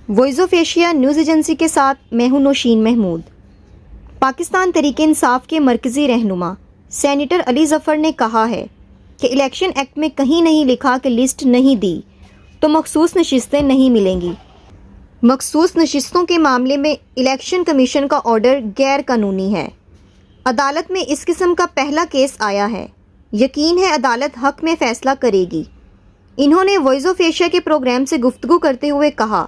Voice of Asia news agency کے ساتھ میں ہوں نوشین محمود۔ پاکستان تحریک انصاف کے مرکزی رہنما سینیٹر علی ظفر نے کہا ہے کہ الیکشن ایکٹ میں کہیں نہیں لکھا کہ لسٹ نہیں دی تو مخصوص نشستیں نہیں ملیں گی۔ مخصوص نشستوں کے معاملے میں الیکشن کمیشن کا آرڈر غیر قانونی ہے۔ عدالت میں اس قسم کا پہلا کیس آیا ہے۔ یقین ہے عدالت حق میں فیصلہ کرے گی۔ انہوں نے وائس آف ایشیا کے پروگرام سے گفتگو کرتے ہوئے کہا،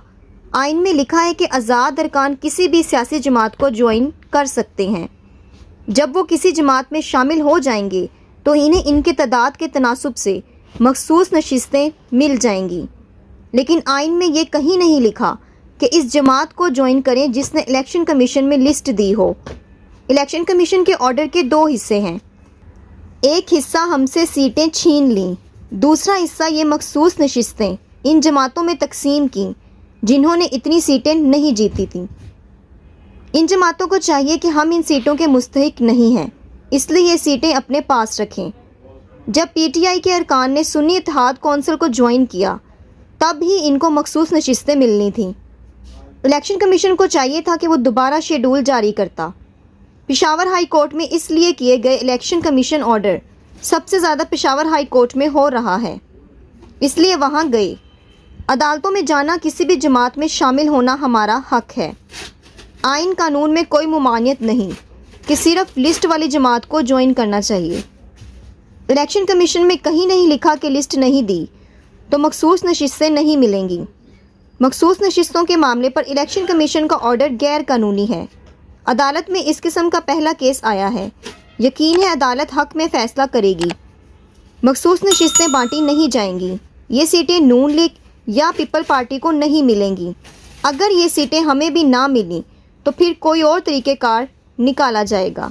آئین میں لکھا ہے کہ آزاد ارکان کسی بھی سیاسی جماعت کو جوائن کر سکتے ہیں۔ جب وہ کسی جماعت میں شامل ہو جائیں گے تو انہیں ان کے تعداد کے تناسب سے مخصوص نشستیں مل جائیں گی، لیکن آئین میں یہ کہیں نہیں لکھا کہ اس جماعت کو جوائن کریں جس نے الیکشن کمیشن میں لسٹ دی ہو۔ الیکشن کمیشن کے آرڈر کے دو حصے ہیں۔ ایک حصہ ہم سے سیٹیں چھین لیں، دوسرا حصہ یہ مخصوص نشستیں ان جماعتوں میں تقسیم کیں جنہوں نے اتنی سیٹیں نہیں جیتی تھیں۔ ان جماعتوں کو چاہیے کہ ہم ان سیٹوں کے مستحق نہیں ہیں، اس لیے یہ سیٹیں اپنے پاس رکھیں۔ جب پی ٹی آئی کے ارکان نے سنی اتحاد کونسل کو جوائن کیا تب ہی ان کو مخصوص نشستیں ملنی تھیں۔ الیکشن کمیشن کو چاہیے تھا کہ وہ دوبارہ شیڈول جاری کرتا۔ پشاور ہائی کورٹ میں اس لیے کیے گئے الیکشن کمیشن آرڈر سب سے زیادہ پشاور ہائی کورٹ میں ہو رہا ہے، اس لیے وہاں گئے۔ عدالتوں میں جانا، کسی بھی جماعت میں شامل ہونا ہمارا حق ہے۔ آئین قانون میں کوئی ممانعت نہیں کہ صرف لسٹ والی جماعت کو جوائن کرنا چاہیے۔ الیکشن کمیشن میں کہیں نہیں لکھا کہ لسٹ نہیں دی تو مخصوص نشستیں نہیں ملیں گی۔ مخصوص نشستوں کے معاملے پر الیکشن کمیشن کا آرڈر غیر قانونی ہے۔ عدالت میں اس قسم کا پہلا کیس آیا ہے۔ یقین ہے عدالت حق میں فیصلہ کرے گی۔ مخصوص نشستیں بانٹی نہیں جائیں گی۔ یہ سیٹیں نون لیگ یا پیپل پارٹی کو نہیں ملیں گی۔ اگر یہ سیٹیں ہمیں بھی نہ ملیں تو پھر کوئی اور طریقہ کار نکالا جائے گا۔